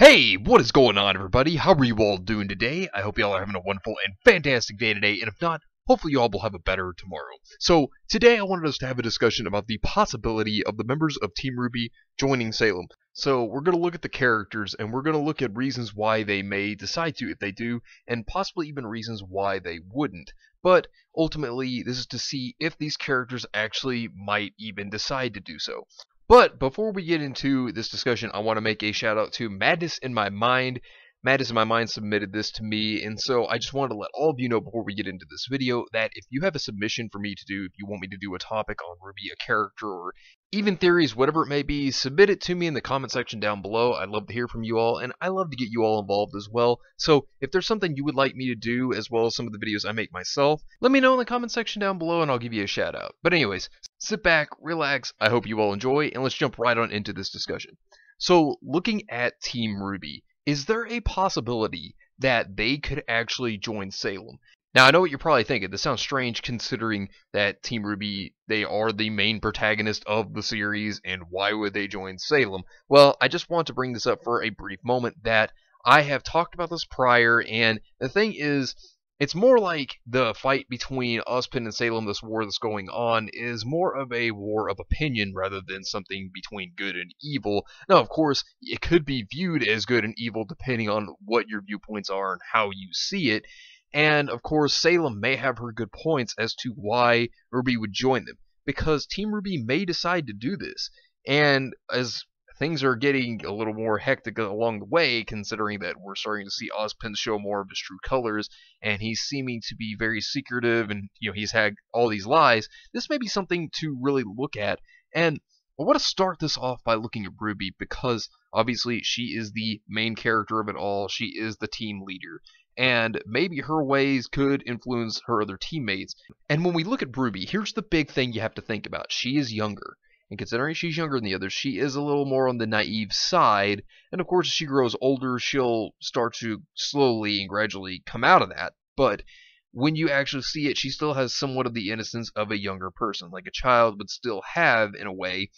Hey, what is going on, everybody? How are you all doing today? I hope you all are having a wonderful and fantastic day today, and if not, hopefully you all will have a better tomorrow. So, today I wanted us to have a discussion about the possibility of the members of Team RWBY joining Salem. So, we're going to look at the characters, and we're going to look at reasons why they may decide to if they do, and possibly even reasons why they wouldn't. But, ultimately, this is to see if these characters actually might even decide to do so. But before we get into this discussion, I want to make a shout out to Madness in My Mind. Madness in My Mind submitted this to me, and so I just wanted to let all of you know before we get into this video that if you have a submission for me to do, if you want me to do a topic on RWBY, a character, or even theories, whatever it may be, submit it to me in the comment section down below. I'd love to hear from you all, and I love to get you all involved as well. So if there's something you would like me to do, as well as some of the videos I make myself, let me know in the comment section down below, and I'll give you a shout out. But anyways, sit back, relax, I hope you all enjoy, and let's jump right on into this discussion. So, looking at Team RWBY, is there a possibility that they could actually join Salem? Now, I know what you're probably thinking. This sounds strange considering that Team RWBY, they are the main protagonist of the series, and why would they join Salem? Well, I just want to bring this up for a brief moment that I have talked about this prior, and the thing is, it's more like the fight between Ozpin and Salem, this war that's going on, is more of a war of opinion rather than something between good and evil. Now, of course, it could be viewed as good and evil depending on what your viewpoints are and how you see it. And, of course, Salem may have her good points as to why RWBY would join them, because Team RWBY may decide to do this. And as things are getting a little more hectic along the way, considering that we're starting to see Ozpin show more of his true colors, and he's seeming to be very secretive, and he's had all these lies. This may be something to really look at, and I want to start this off by looking at RWBY because obviously she is the main character of it all. She is the team leader, and maybe her ways could influence her other teammates. And when we look at RWBY, here's the big thing you have to think about: she is younger. And considering she's younger than the others, she is a little more on the naive side. And of course, as she grows older, she'll start to slowly and gradually come out of that. But when you actually see it, she still has somewhat of the innocence of a younger person, like a child would still have in a way.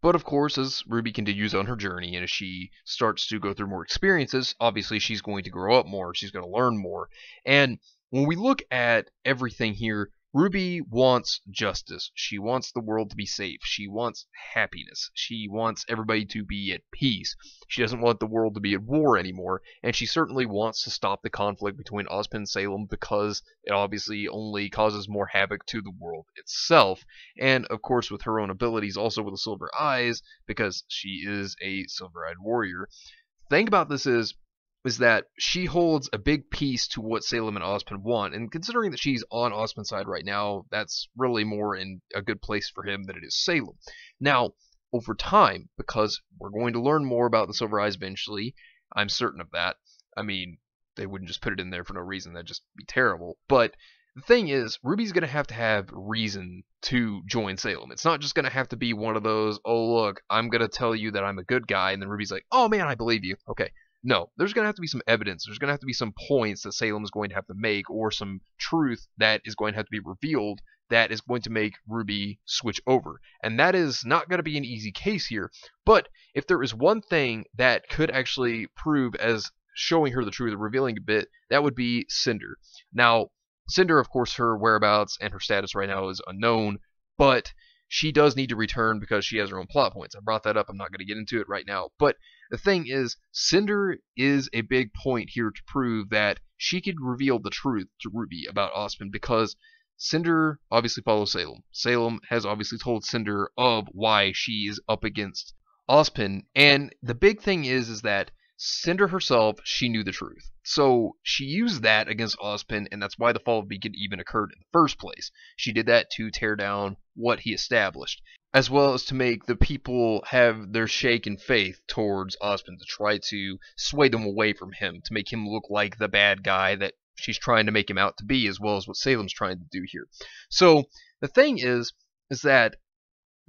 But of course, as RWBY continues on her journey, and as she starts to go through more experiences, obviously she's going to grow up more, she's going to learn more. And when we look at everything here, RWBY wants justice. She wants the world to be safe. She wants happiness. She wants everybody to be at peace. She doesn't want the world to be at war anymore, and she certainly wants to stop the conflict between Ozpin and Salem because it obviously only causes more havoc to the world itself. And of course, with her own abilities, also with the silver eyes, because she is a silver-eyed warrior. The thing about this is that she holds a big piece to what Salem and Ozpin want, and considering that she's on Ozpin's side right now, that's really more in a good place for him than it is Salem. Now, over time, because we're going to learn more about the Silver Eyes eventually, I'm certain of that. I mean, they wouldn't just put it in there for no reason, that'd just be terrible. But the thing is, RWBY's going to have reason to join Salem. It's not just going to have to be one of those, oh look, I'm going to tell you that I'm a good guy, and then RWBY's like, oh man, I believe you. Okay. No, there's going to have to be some evidence. There's going to have to be some points that Salem is going to have to make, or some truth that is going to have to be revealed that is going to make RWBY switch over. And that is not going to be an easy case here. But if there is one thing that could actually prove as showing her the truth, or revealing a bit, that would be Cinder. Now, Cinder, of course, her whereabouts and her status right now is unknown, but she does need to return because she has her own plot points. I brought that up. I'm not going to get into it right now. But the thing is, Cinder is a big point here to prove that she could reveal the truth to RWBY about Ozpin, because Cinder obviously follows Salem. Salem has obviously told Cinder of why she is up against Ozpin. And the big thing is that Cinder herself, she knew the truth. So she used that against Ozpin, and that's why the fall of Beacon even occurred in the first place. She did that to tear down what he established, as well as to make the people have their shaken faith towards Ozpin, to try to sway them away from him, to make him look like the bad guy that she's trying to make him out to be, as well as what Salem's trying to do here. So the thing is that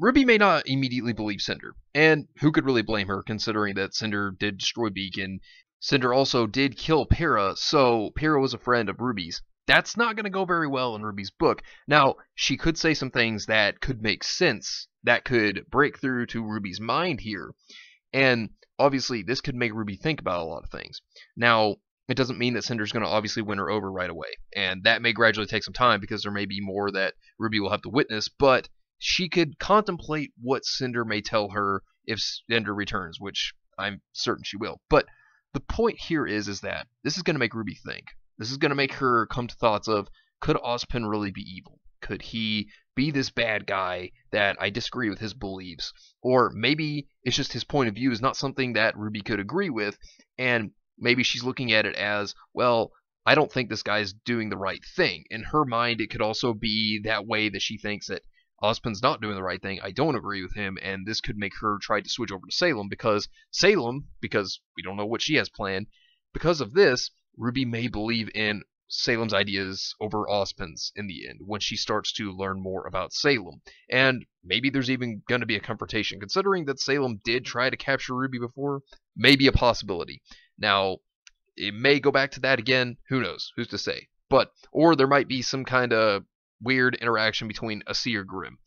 RWBY may not immediately believe Cinder, and who could really blame her, considering that Cinder did destroy Beacon. Cinder also did kill Para, so Para was a friend of RWBY's. That's not going to go very well in RWBY's book. Now, she could say some things that could make sense, that could break through to RWBY's mind here. And obviously this could make Ruby think about a lot of things. Now, it doesn't mean that Cinder's going to obviously win her over right away, and that may gradually take some time because there may be more that Ruby will have to witness, but she could contemplate what Cinder may tell her if Cinder returns, which I'm certain she will. But the point here is that this is going to make Ruby think. This is going to make her come to thoughts of, could Ozpin really be evil? Could he be this bad guy that I disagree with his beliefs? Or maybe it's just his point of view is not something that Ruby could agree with, and maybe she's looking at it as, well, I don't think this guy's doing the right thing. In her mind, it could also be that way that she thinks that Ozpin's not doing the right thing, I don't agree with him, and this could make her try to switch over to Salem, because we don't know what she has planned, because of this, Ruby may believe in Salem's ideas over Ozpin's in the end, when she starts to learn more about Salem. And maybe there's even going to be a confrontation, considering that Salem did try to capture Ruby before, maybe a possibility. Now, it may go back to that again, who knows, who's to say. Or there might be some kind of weird interaction between a Sea or Grim,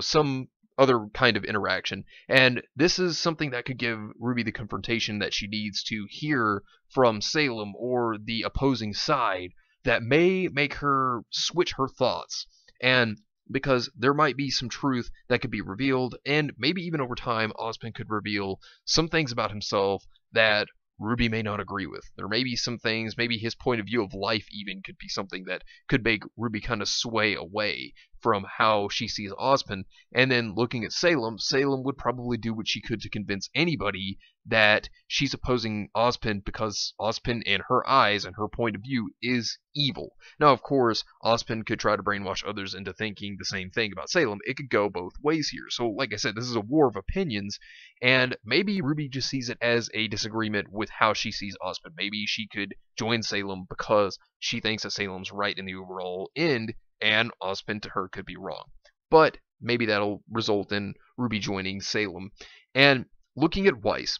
some other kind of interaction, and this is something that could give Ruby the confrontation that she needs to hear from Salem or the opposing side that may make her switch her thoughts, and because there might be some truth that could be revealed, and maybe even over time Ozpin could reveal some things about himself that Ruby may not agree with. There may be some things, maybe his point of view of life even could be something that could make Ruby kind of sway away from how she sees Ozpin. And then looking at Salem, Salem would probably do what she could to convince anybody that she's opposing Ozpin because Ozpin, in her eyes and her point of view, is evil. Now, of course, Ozpin could try to brainwash others into thinking the same thing about Salem. It could go both ways here. So, like I said, this is a war of opinions, and maybe Ruby just sees it as a disagreement with how she sees Ozpin. Maybe she could join Salem because she thinks that Salem's right in the overall end, and Ozpin to her could be wrong. But maybe that'll result in Ruby joining Salem. And looking at Weiss,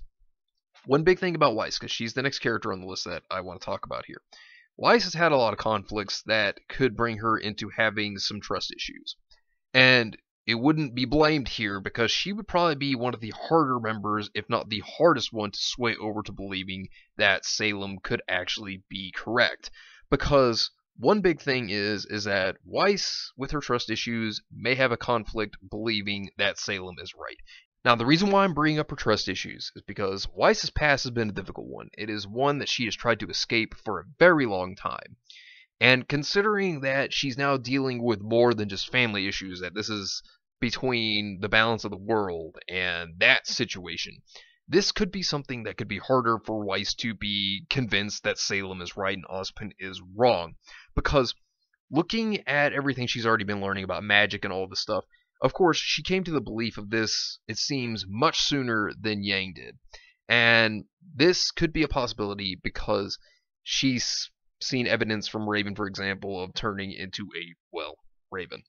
one big thing about Weiss, because she's the next character on the list that I want to talk about here. Weiss has had a lot of conflicts that could bring her into having some trust issues. And it wouldn't be blamed here because she would probably be one of the harder members, if not the hardest one, to sway over to believing that Salem could actually be correct. Because one big thing is that Weiss, with her trust issues, may have a conflict believing that Salem is right. Now, the reason why I'm bringing up her trust issues is because Weiss's past has been a difficult one. It is one that she has tried to escape for a very long time. And considering that she's now dealing with more than just family issues, that this is between the balance of the world and that situation, this could be something that could be harder for Weiss to be convinced that Salem is right and Ozpin is wrong. Because looking at everything she's already been learning about magic and all this stuff, of course, she came to the belief of this, it seems, much sooner than Yang did. And this could be a possibility because she's seen evidence from Raven, for example, of turning into a, Raven.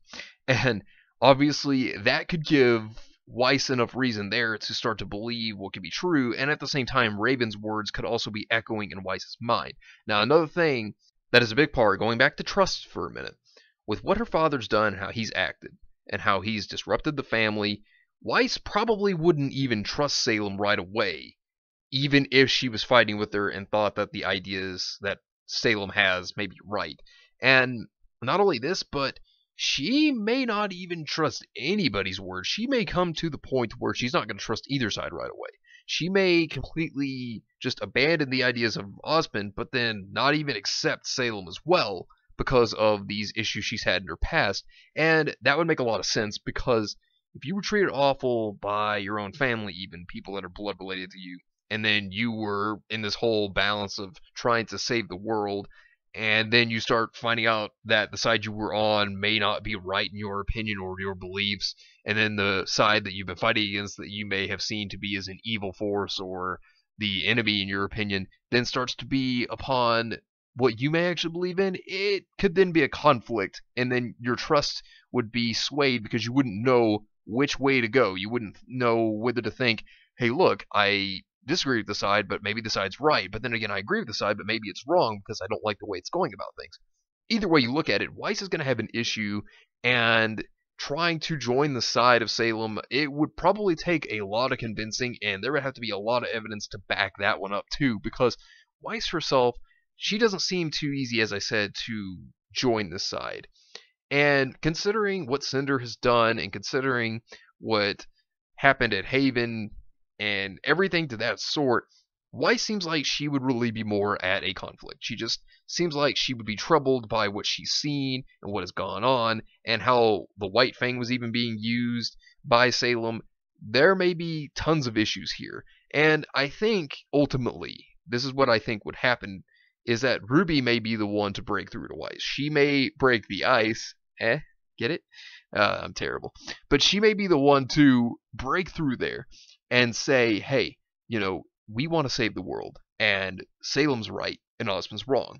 And obviously, that could give Weiss enough reason there to start to believe what could be true, and at the same time, Raven's words could also be echoing in Weiss's mind. Now, another thing that is a big part, going back to trust for a minute, with what her father's done, how he's acted, and how he's disrupted the family, Weiss probably wouldn't even trust Salem right away, even if she was fighting with her and thought that the ideas that Salem has may be right. And not only this, but she may not even trust anybody's word. She may come to the point where she's not going to trust either side right away. She may completely just abandon the ideas of Ozpin, but then not even accept Salem as well, because of these issues she's had in her past. And that would make a lot of sense, because if you were treated awful by your own family, even people that are blood related to you, and then you were in this whole balance of trying to save the world, and then you start finding out that the side you were on may not be right in your opinion or your beliefs, and then the side that you've been fighting against that you may have seen to be as an evil force or the enemy in your opinion, then starts to be upon what you may actually believe in, it could then be a conflict, and then your trust would be swayed because you wouldn't know which way to go. You wouldn't know whether to think, hey, look, I disagree with the side, but maybe the side's right, but then again, I agree with the side, but maybe it's wrong because I don't like the way it's going about things. Either way you look at it, Weiss is going to have an issue, and trying to join the side of Salem, it would probably take a lot of convincing, and there would have to be a lot of evidence to back that one up too, because Weiss herself, she doesn't seem too easy, as I said, to join this side. And considering what Cinder has done, and considering what happened at Haven, and everything to that sort, Weiss seems like she would really be more at a conflict. She just seems like she would be troubled by what she's seen and what has gone on, and how the White Fang was even being used by Salem. There may be tons of issues here, and I think ultimately, this is what I think would happen, is that Ruby may be the one to break through to Weiss. She may break the ice. Get it? I'm terrible. But she may be the one to break through there and say, hey, we want to save the world, and Salem's right, and Ozpin's wrong.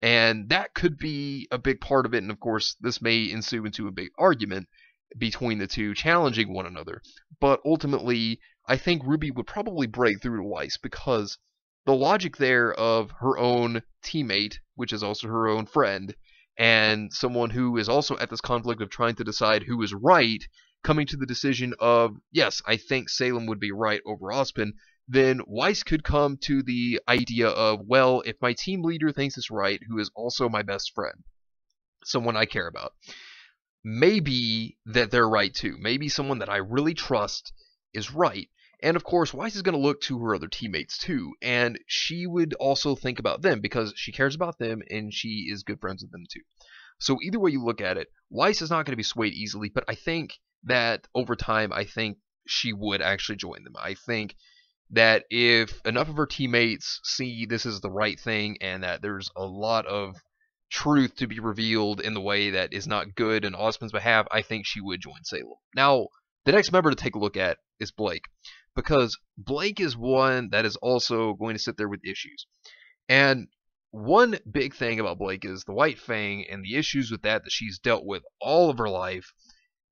And that could be a big part of it, and of course, this may ensue into a big argument between the two, challenging one another. But ultimately, I think Ruby would probably break through to Weiss, because the logic there of her own teammate, which is also her own friend, and someone who is also at this conflict of trying to decide who is right, coming to the decision of, yes, I think Salem would be right over Ozpin, then Weiss could come to the idea of, well, if my team leader thinks it's right, who is also my best friend, someone I care about, maybe that they're right too. Maybe someone that I really trust is right. And of course, Weiss is going to look to her other teammates too, and she would also think about them because she cares about them and she is good friends with them too. So either way you look at it, Weiss is not going to be swayed easily, but I think that over time, I think she would actually join them. I think that if enough of her teammates see this is the right thing and that there's a lot of truth to be revealed in the way that is not good in Ozpin's behalf, I think she would join Salem. Now, the next member to take a look at is Blake, because Blake is one that is also going to sit there with issues. And one big thing about Blake is the White Fang and the issues with that she's dealt with all of her life.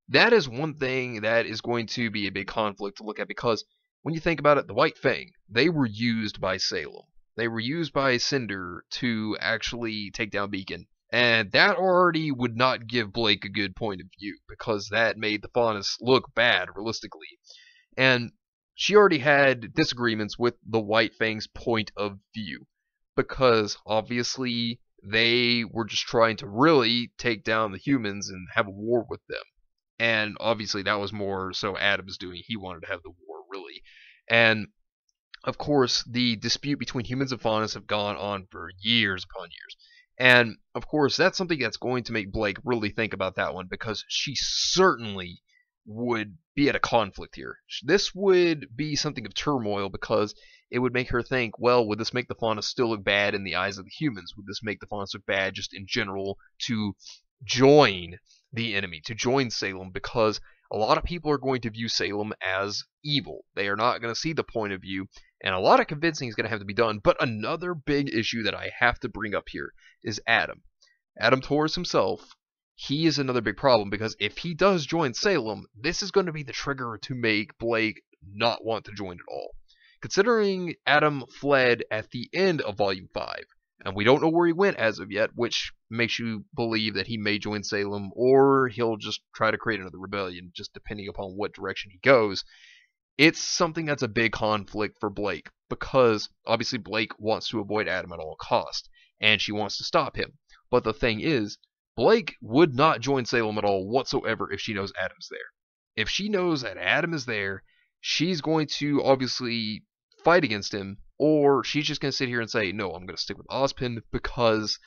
That is one thing that is going to be a big conflict to look at, because when you think about it, the White Fang, they were used by Salem. They were used by Cinder to actually take down Beacon. And that already would not give Blake a good point of view, because that made the Faunus look bad, realistically. And she already had disagreements with the White Fang's point of view, because obviously they were just trying to really take down the humans and have a war with them. And obviously that was more so Adam's doing. He wanted to have the war, really. And of course, the dispute between humans and Faunus have gone on for years upon years. And of course, that's something that's going to make Blake really think about that one, because she certainly would be at a conflict here. This would be something of turmoil, because it would make her think, well, would this make the Faunus still look bad in the eyes of the humans? Would this make the Faunus look bad just in general to join the enemy, to join Salem? Because a lot of people are going to view Salem as evil. They are not going to see the point of view, and a lot of convincing is going to have to be done. But another big issue that I have to bring up here is Adam. Adam Torres himself, he is another big problem, because if he does join Salem, this is going to be the trigger to make Blake not want to join at all. Considering Adam fled at the end of Volume 5, and we don't know where he went as of yet, which makes you believe that he may join Salem, or he'll just try to create another rebellion, just depending upon what direction he goes. It's something that's a big conflict for Blake, because obviously Blake wants to avoid Adam at all costs, and she wants to stop him. But the thing is, Blake would not join Salem at all whatsoever if she knows Adam's there. If she knows that Adam is there, she's going to obviously fight against him, or she's just going to sit here and say, no, I'm going to stick with Ozpin, because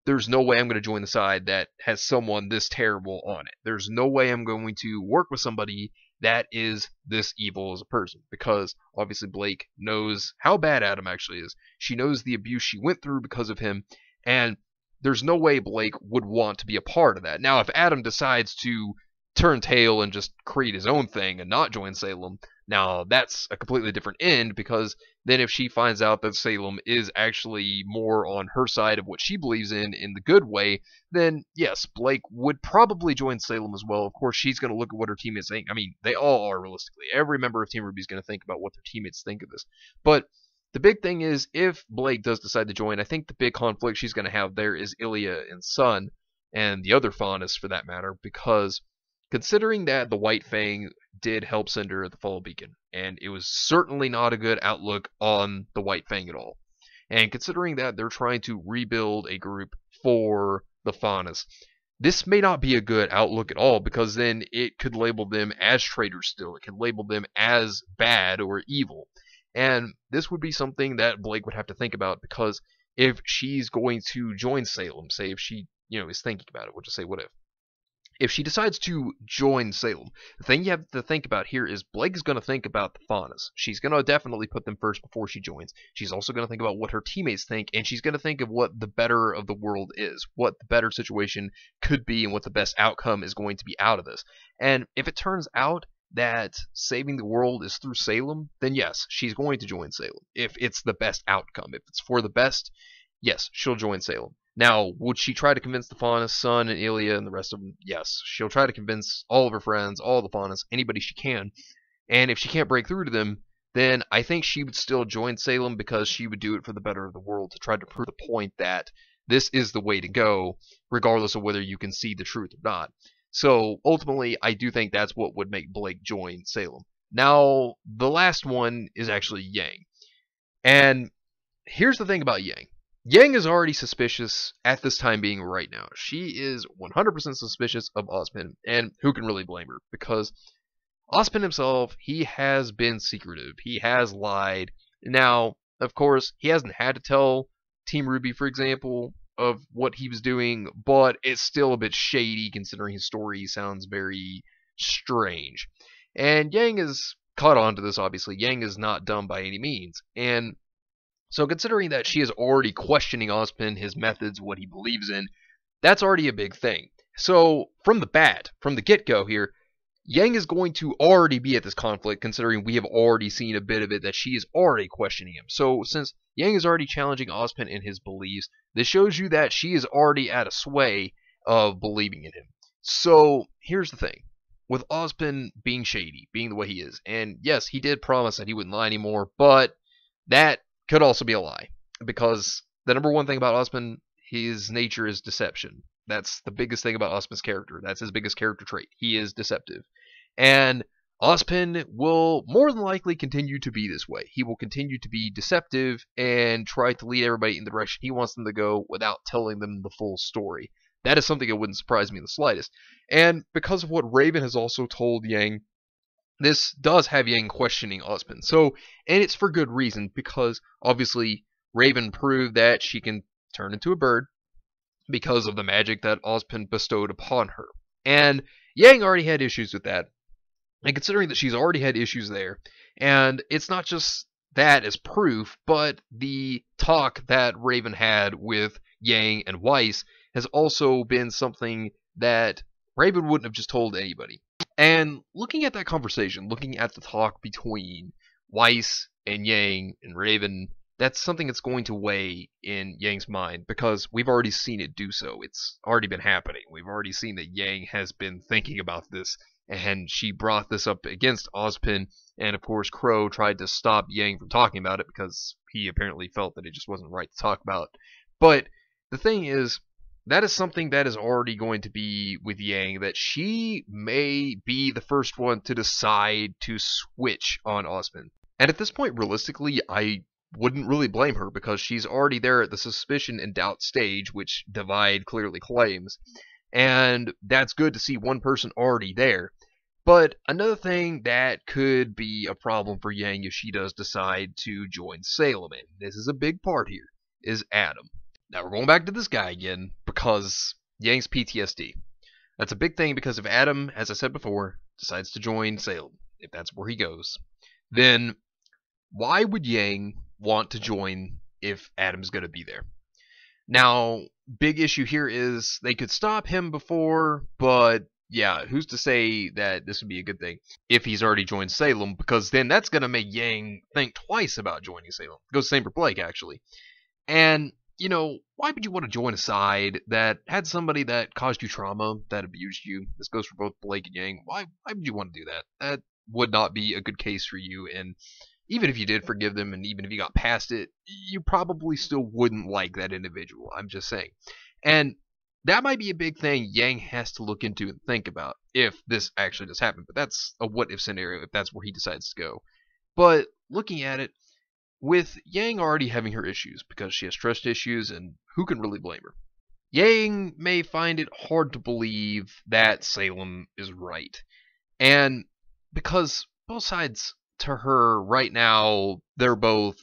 there's no way I'm going to join the side that has someone this terrible on it. There's no way I'm going to work with somebody that is this evil as a person, because obviously Blake knows how bad Adam actually is. She knows the abuse she went through because of him, and there's no way Blake would want to be a part of that. Now, if Adam decides to turn tail and just create his own thing and not join Salem, now that's a completely different end, because then if she finds out that Salem is actually more on her side of what she believes in the good way, then yes, Blake would probably join Salem as well. Of course, she's going to look at what her teammates think. I mean, they all are, realistically. Every member of Team RWBY is going to think about what their teammates think of this. But the big thing is, if Blake does decide to join, I think the big conflict she's going to have there is Ilya and Sun, and the other Faunus for that matter, because considering that the White Fang did help send her the Fall Beacon, and it was certainly not a good outlook on the White Fang at all. And considering that they're trying to rebuild a group for the Faunus, this may not be a good outlook at all, because then it could label them as traitors still. It could label them as bad or evil. And this would be something that Blake would have to think about, because if she's going to join Salem, say if she, is thinking about it, we'll just say what if she decides to join Salem, the thing you have to think about here is Blake is going to think about the Faunus. She's going to definitely put them first before she joins. She's also going to think about what her teammates think, and she's going to think of what the better of the world is, what the better situation could be, and what the best outcome is going to be out of this. And if it turns out that saving the world is through Salem, then yes, she's going to join Salem. If it's the best outcome, if it's for the best, yes, she'll join Salem. Now, would she try to convince the Faunus, Sun, and Ilya, and the rest of them? Yes. She'll try to convince all of her friends, all the Faunus, anybody she can. And if she can't break through to them, then I think she would still join Salem, because she would do it for the better of the world, to try to prove the point that this is the way to go, regardless of whether you can see the truth or not. So, ultimately, I do think that's what would make Blake join Salem. Now, the last one is actually Yang. And here's the thing about Yang. Yang is already suspicious at this time being right now. She is 100% suspicious of Ozpin, and who can really blame her? Because Ozpin himself, he has been secretive. He has lied. Now, of course, he hasn't had to tell Team RWBY, for example, of what he was doing, but it's still a bit shady considering his story sounds very strange. And Yang is caught on to this, obviously. Yang is not dumb by any means. And so considering that she is already questioning Ozpin, his methods, what he believes in, that's already a big thing. So from the get-go here, Yang is going to already be at this conflict, considering we have already seen a bit of it that she is already questioning him. So since Yang is already challenging Ozpin in his beliefs, this shows you that she is already at a sway of believing in him. So here's the thing. With Ozpin being shady, being the way he is, and yes, he did promise that he wouldn't lie anymore, but that could also be a lie, because the number one thing about Ozpin, his nature is deception. That's the biggest thing about Ozpin's character. That's his biggest character trait. He is deceptive. And Ozpin will more than likely continue to be this way. He will continue to be deceptive and try to lead everybody in the direction he wants them to go without telling them the full story. That is something that wouldn't surprise me in the slightest. And because of what Raven has also told Yang, this does have Yang questioning Ozpin. So, and it's for good reason, because obviously Raven proved that she can turn into a bird because of the magic that Ozpin bestowed upon her. And Yang already had issues with that. And considering that she's already had issues there, and it's not just that as proof, but the talk that Raven had with Yang and Weiss has also been something that Raven wouldn't have just told anybody. And looking at that conversation, looking at the talk between Weiss and Yang and Raven, that's something that's going to weigh in Yang's mind, because we've already seen it do so. It's already been happening. We've already seen that Yang has been thinking about this, and she brought this up against Ozpin, and of course Crow tried to stop Yang from talking about it because he apparently felt that it just wasn't right to talk about. But the thing is, that is something that is already going to be with Yang, that she may be the first one to decide to switch on Ozpin. And at this point, realistically, I wouldn't really blame her, because she's already there at the suspicion and doubt stage, which Divide clearly claims. And that's good to see one person already there. But another thing that could be a problem for Yang if she does decide to join Salem, and this is a big part here, is Adam. Now we're going back to this guy again, because Yang's PTSD. That's a big thing, because if Adam, as I said before, decides to join Salem, if that's where he goes, then why would Yang want to join if Adam's going to be there? Now, big issue here is they could stop him before, but yeah, who's to say that this would be a good thing if he's already joined Salem, because then that's going to make Yang think twice about joining Salem. It goes the same for Blake, actually. And why would you want to join a side that had somebody that caused you trauma, that abused you? This goes for both Blake and Yang. Why would you want to do that? That would not be a good case for you, and even if you did forgive them, and even if you got past it, you probably still wouldn't like that individual. I'm just saying. And that might be a big thing Yang has to look into and think about if this actually does happen. But that's a what if scenario if that's where he decides to go. But looking at it, with Yang already having her issues because she has trust issues, and who can really blame her? Yang may find it hard to believe that Salem is right. And because both sides to her right now, they're both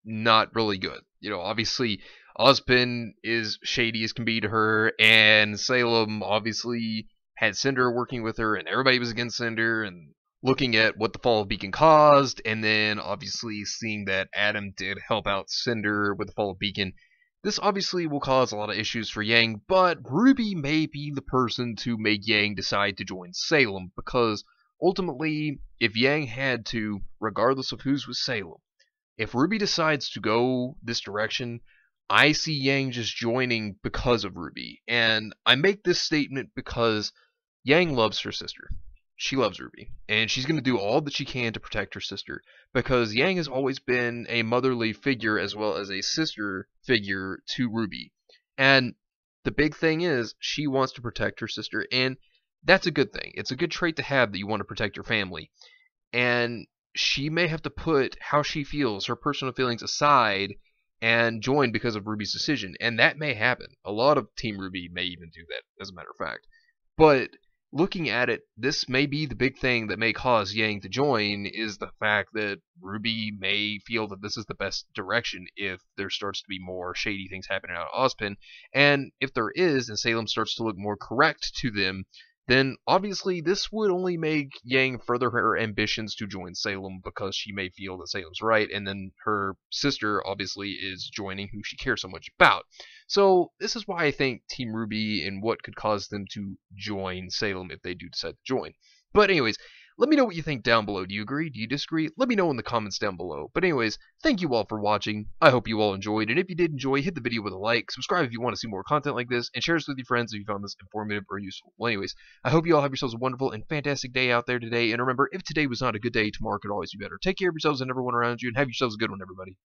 not really good. Obviously, Ozpin is shady as can be to her, and Salem obviously had Cinder working with her, and everybody was against Cinder, and looking at what the fall of Beacon caused, and then obviously seeing that Adam did help out Cinder with the fall of Beacon. This obviously will cause a lot of issues for Yang, but Ruby may be the person to make Yang decide to join Salem, because ultimately, if Yang had to, regardless of who's with Salem, if Ruby decides to go this direction, I see Yang just joining because of Ruby. And I make this statement because Yang loves her sister. She loves Ruby, and she's going to do all that she can to protect her sister, because Yang has always been a motherly figure as well as a sister figure to Ruby. And the big thing is, she wants to protect her sister, and that's a good thing. It's a good trait to have, that you want to protect your family. And she may have to put how she feels, her personal feelings aside, and join because of Ruby's decision. And that may happen. A lot of Team RWBY may even do that, as a matter of fact. But looking at it, this may be the big thing that may cause Yang to join, is the fact that Ruby may feel that this is the best direction if there starts to be more shady things happening out of Ozpin. And if there is, and Salem starts to look more correct to them, then obviously this would only make Yang further her ambitions to join Salem, because she may feel that Salem's right, and then her sister obviously is joining who she cares so much about. So this is why I think Team RWBY and what could cause them to join Salem if they do decide to join. But anyways, let me know what you think down below. Do you agree? Do you disagree? Let me know in the comments down below. But anyways, thank you all for watching. I hope you all enjoyed, and if you did enjoy, hit the video with a like, subscribe if you want to see more content like this, and share this with your friends if you found this informative or useful. Well, anyways, I hope you all have yourselves a wonderful and fantastic day out there today, and remember, if today was not a good day, tomorrow could always be better. Take care of yourselves and everyone around you, and have yourselves a good one, everybody.